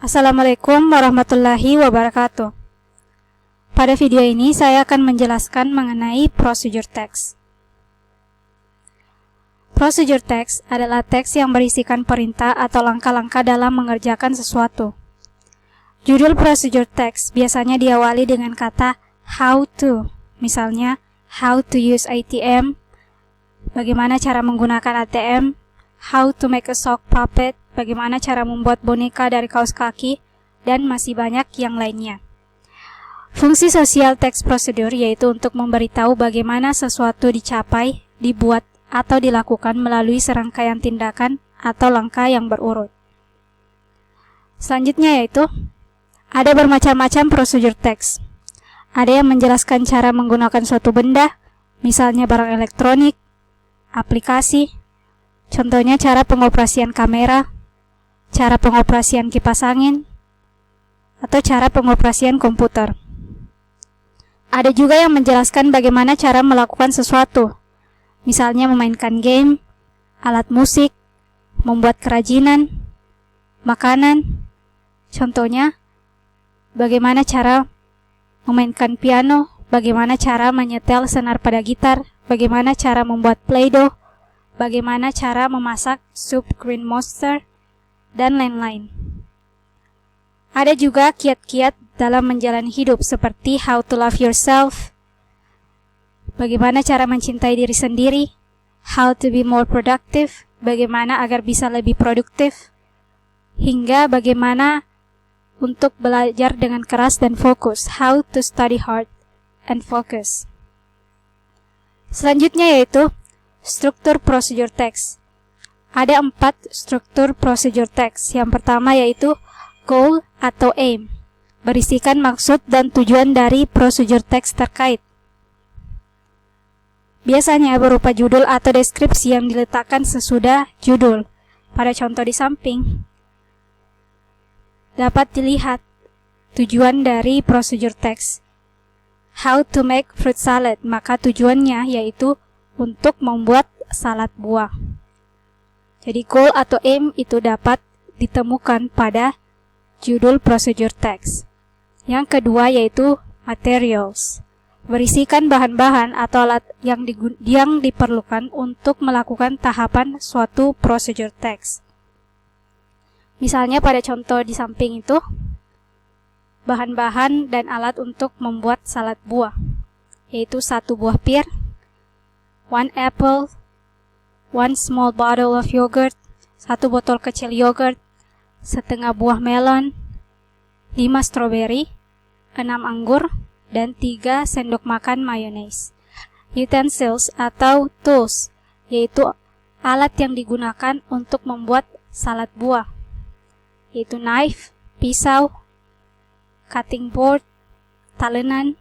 Assalamualaikum warahmatullahi wabarakatuh. Pada video ini saya akan menjelaskan mengenai procedure text. Procedure text adalah teks yang berisikan perintah atau langkah-langkah dalam mengerjakan sesuatu. Judul procedure text biasanya diawali dengan kata how to, misalnya how to use ATM, bagaimana cara menggunakan ATM, how to make a sock puppet, bagaimana cara membuat boneka dari kaos kaki, dan masih banyak yang lainnya. Fungsi sosial text procedure yaitu untuk memberitahu bagaimana sesuatu dicapai, dibuat, atau dilakukan melalui serangkaian tindakan atau langkah yang berurut. Selanjutnya yaitu, ada bermacam-macam procedure text. Ada yang menjelaskan cara menggunakan suatu benda, misalnya barang elektronik, aplikasi, contohnya cara pengoperasian kamera, cara pengoperasian kipas angin, atau cara pengoperasian komputer. Ada juga yang menjelaskan bagaimana cara melakukan sesuatu, misalnya memainkan game, alat musik, membuat kerajinan, makanan, contohnya bagaimana cara memainkan piano, bagaimana cara menyetel senar pada gitar, bagaimana cara membuat play-doh, bagaimana cara memasak sup green monster, dan lain-lain. Ada juga kiat-kiat dalam menjalani hidup seperti how to love yourself, bagaimana cara mencintai diri sendiri, how to be more productive, bagaimana agar bisa lebih produktif, hingga bagaimana untuk belajar dengan keras dan fokus, how to study hard and focus. Selanjutnya yaitu struktur procedure text. Ada 4 struktur procedure text. Yang pertama yaitu goal atau aim, berisikan maksud dan tujuan dari procedure text terkait. Biasanya berupa judul atau deskripsi yang diletakkan sesudah judul. Pada contoh di samping, dapat dilihat tujuan dari procedure text. How to make fruit salad, maka tujuannya yaitu untuk membuat salad buah. Jadi goal atau aim itu dapat ditemukan pada judul procedure text. Yang kedua yaitu materials, berisikan bahan-bahan atau alat yang diperlukan untuk melakukan tahapan suatu procedure text. Misalnya pada contoh di samping itu, bahan-bahan dan alat untuk membuat salad buah, yaitu 1 buah pir, 1 apple, 1 small bottle of yogurt, 1 botol kecil yogurt, setengah buah melon, 5 stroberi, 6 anggur, dan 3 sendok makan mayonnaise. Utensils atau tools, yaitu alat yang digunakan untuk membuat salad buah, yaitu knife, pisau, cutting board, talenan,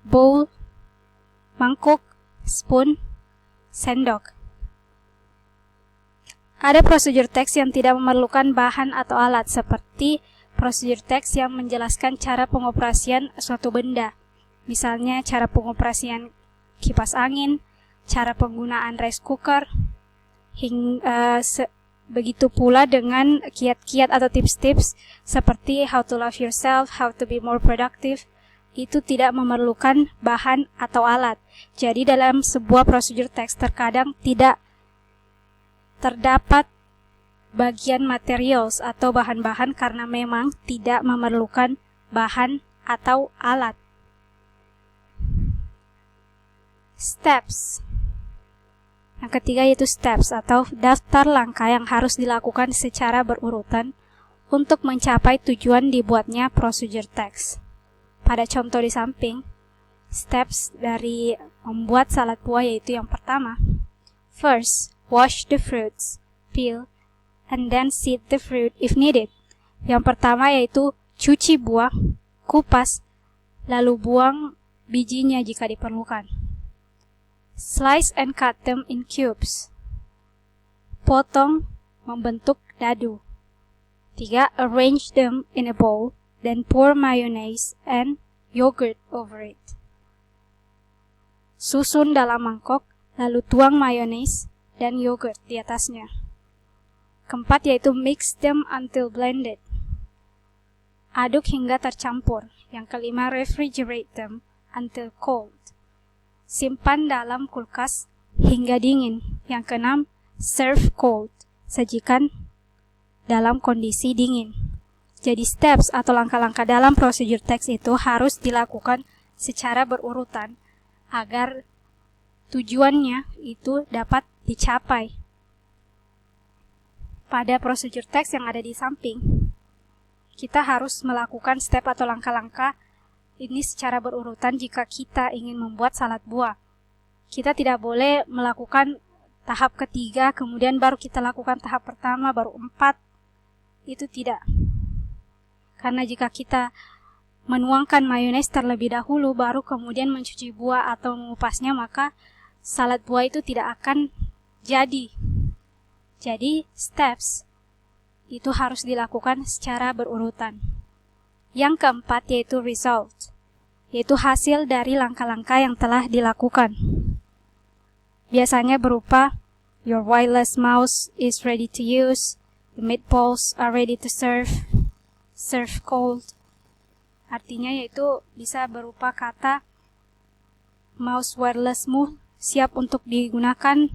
bowl, mangkuk, spoon, sendok. Ada procedure text yang tidak memerlukan bahan atau alat, seperti procedure text yang menjelaskan cara pengoperasian suatu benda, misalnya cara pengoperasian kipas angin, cara penggunaan rice cooker, begitu pula dengan kiat-kiat atau tips-tips seperti how to love yourself, how to be more productive, itu tidak memerlukan bahan atau alat. Jadi dalam sebuah procedure text terkadang tidak terdapat bagian materials atau bahan-bahan karena memang tidak memerlukan bahan atau alat. Steps. Yang ketiga yaitu steps atau daftar langkah yang harus dilakukan secara berurutan untuk mencapai tujuan dibuatnya procedure text. Pada contoh di samping, steps dari membuat salad buah yaitu yang pertama, first, wash the fruits, peel, and then seed the fruit if needed. Yang pertama yaitu cuci buah, kupas, lalu buang bijinya jika diperlukan. Slice and cut them in cubes. Potong, membentuk dadu. 3. Arrange them in a bowl, then pour mayonnaise and yogurt over it. Susun dalam mangkok, lalu tuang mayonnaise dan yogurt di atasnya. Keempat yaitu mix them until blended. aduk hingga tercampur. Yang kelima, refrigerate them until cold. Simpan dalam kulkas hingga dingin. Yang keenam, serve cold. Sajikan dalam kondisi dingin. Jadi steps atau langkah-langkah dalam procedure text itu harus dilakukan secara berurutan agar tujuannya itu dapat dicapai. Pada procedure text yang ada di samping, kita harus melakukan step atau langkah-langkah ini secara berurutan jika kita ingin membuat salad buah. Kita tidak boleh melakukan tahap ketiga, kemudian baru kita lakukan tahap pertama, baru 4. Itu tidak. Karena jika kita menuangkan mayones terlebih dahulu, baru kemudian mencuci buah atau mengupasnya, maka salad buah itu tidak akan jadi. Jadi, steps itu harus dilakukan secara berurutan. Yang keempat yaitu result, yaitu hasil dari langkah-langkah yang telah dilakukan. Biasanya berupa, your wireless mouse is ready to use, the meatballs are ready to serve, serve cold. Artinya yaitu bisa berupa kata mouse wirelessmu siap untuk digunakan,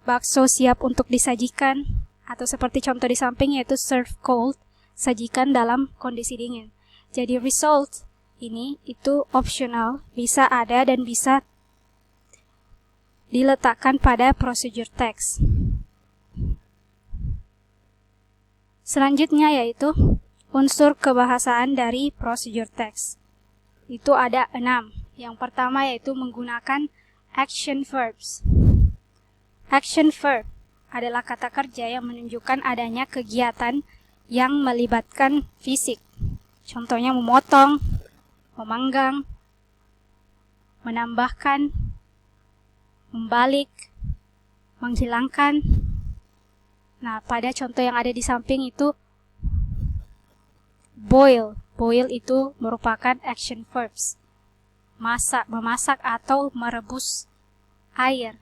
bakso siap untuk disajikan, atau seperti contoh di samping yaitu serve cold, sajikan dalam kondisi dingin. Jadi result ini itu optional, bisa ada dan bisa diletakkan pada procedure text. Selanjutnya yaitu unsur kebahasaan dari procedure text. Itu ada 6. Yang pertama yaitu menggunakan action verbs. Action verb adalah kata kerja yang menunjukkan adanya kegiatan yang melibatkan fisik. Contohnya memotong, memanggang, menambahkan, membalik, menghilangkan. Nah, pada contoh yang ada di samping itu boil. Boil itu merupakan action verbs. Masak, memasak atau merebus air.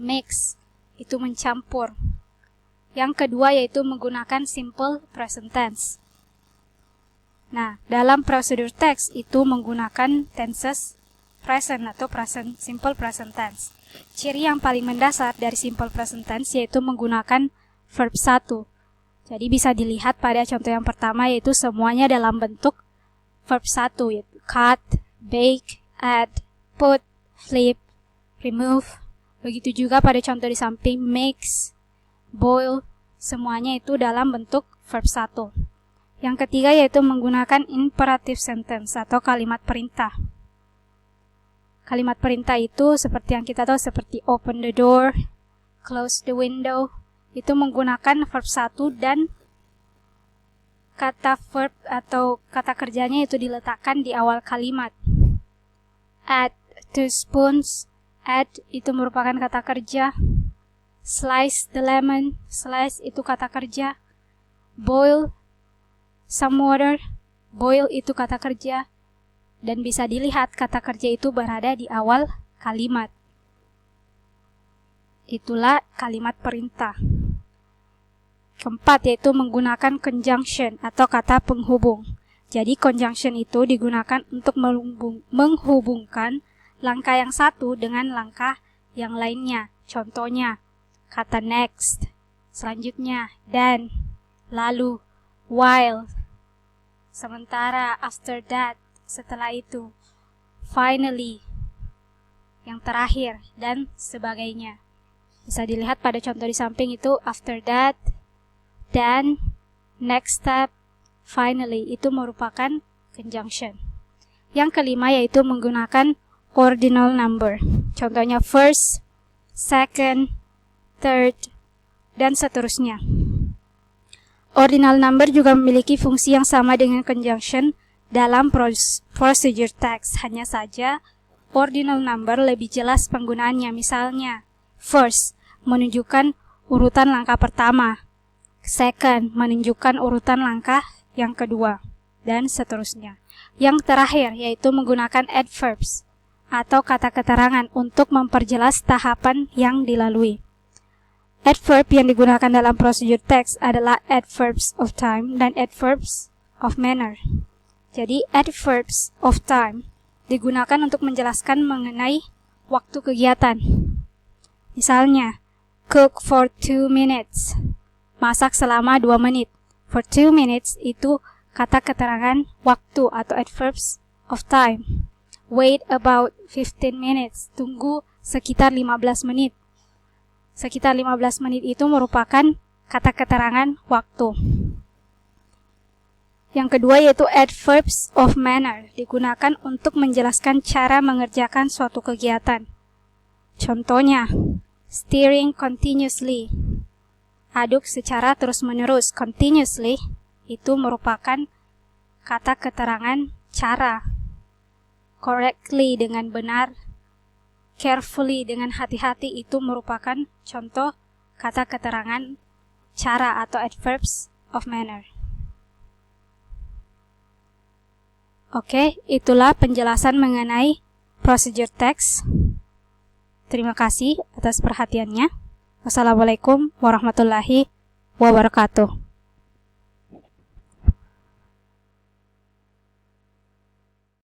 Mix itu mencampur. Yang kedua yaitu menggunakan simple present tense. Nah, dalam procedure text itu menggunakan tenses present atau simple present tense. Ciri yang paling mendasar dari simple present tense yaitu menggunakan verb 1. Jadi bisa dilihat pada contoh yang pertama yaitu semuanya dalam bentuk verb 1 yaitu cut, bake, add, put, flip, remove. Begitu juga pada contoh di samping mix, boil, semuanya itu dalam bentuk verb 1. Yang ketiga yaitu menggunakan imperative sentence atau kalimat perintah. Kalimat perintah itu seperti yang kita tahu seperti open the door, close the window, itu menggunakan verb 1 dan kata verb atau kata kerjanya itu diletakkan di awal kalimat. Add 2 spoons, add itu merupakan kata kerja. Slice the lemon, slice itu kata kerja. Boil some water, boil itu kata kerja. Dan bisa dilihat kata kerja itu berada di awal kalimat. Itulah kalimat perintah. Keempat yaitu menggunakan conjunction atau kata penghubung. Jadi conjunction itu digunakan untuk menghubungkan langkah yang satu dengan langkah yang lainnya. Contohnya, kata next, selanjutnya, dan, lalu, while, sementara, after that, setelah itu, finally, yang terakhir, dan sebagainya. Bisa dilihat pada contoh di samping itu after that, dan, next step, finally, itu merupakan conjunction. Yang kelima yaitu menggunakan ordinal number. Contohnya first, second, third, dan seterusnya. Ordinal number juga memiliki fungsi yang sama dengan conjunction dalam procedure text. Hanya saja, ordinal number lebih jelas penggunaannya. Misalnya, first menunjukkan urutan langkah pertama, second menunjukkan urutan langkah yang kedua, dan seterusnya. Yang terakhir yaitu menggunakan adverbs atau kata keterangan untuk memperjelas tahapan yang dilalui. Adverb yang digunakan dalam procedure text adalah adverbs of time dan adverbs of manner. Jadi, adverbs of time digunakan untuk menjelaskan mengenai waktu kegiatan. Misalnya, cook for 2 minutes. Masak selama 2 menit. For 2 minutes itu kata keterangan waktu atau adverbs of time. Wait about 15 minutes. Tunggu sekitar 15 menit. Sekitar 15 menit itu merupakan kata keterangan waktu. Yang kedua yaitu adverbs of manner, digunakan untuk menjelaskan cara mengerjakan suatu kegiatan. Contohnya, stirring continuously. Aduk secara terus-menerus. Continuously itu merupakan kata keterangan cara. Correctly dengan benar. Carefully dengan hati-hati itu merupakan contoh kata keterangan cara atau adverbs of manner. Oke, itulah penjelasan mengenai procedure text. Terima kasih atas perhatiannya. Wassalamualaikum warahmatullahi wabarakatuh.